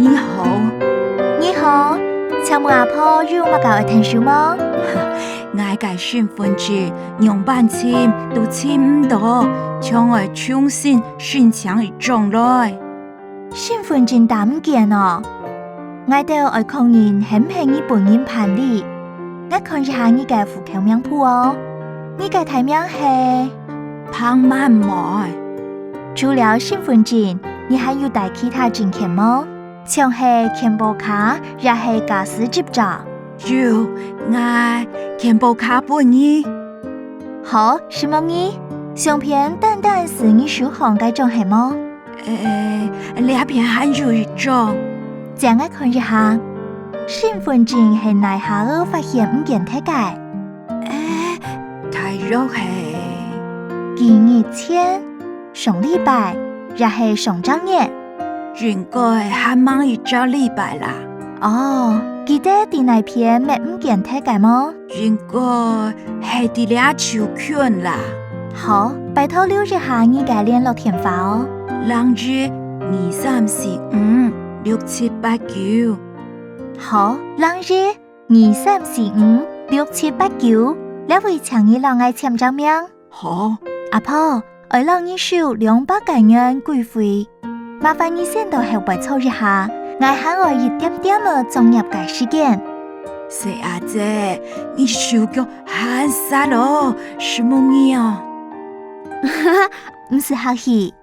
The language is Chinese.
你好，你好，请问阿婆有乜教會聽書麼？我嘅身份證用半簽都簽唔到，將我重新申請一張來。身份證打唔見哦，我哋愛確認係唔係你本人辦理。我看一下你嘅戶口名簿哦，你嘅題名係彭萬梅。除了身份證，你還有帶其他證件麼？像係健保卡，也係駕駛執照。有，我健保卡本意。好，什麼意？相片單單是你書行嘅種係麼？呢邊還有一張。讓我看一下，身份證係哪下個發現唔見睇嘅？睇落係今日簽上禮拜，也係上週日。應該還忙一個禮拜啦。哦，記得啲那片咩唔見睇嘅麼？應該係啲倆抽拳啦。好，拜託留一下你嘅聯絡電話哦。02 2345 6789。好，02 2345 6789，你會請你老愛簽張名。好，阿婆，我老你收200元規費，麻煩你先到後背湊一下，我喊我一點點嘅進入嘅時間。四阿姐，你手腳很殺咯，什麼嘢啊？唔是客氣。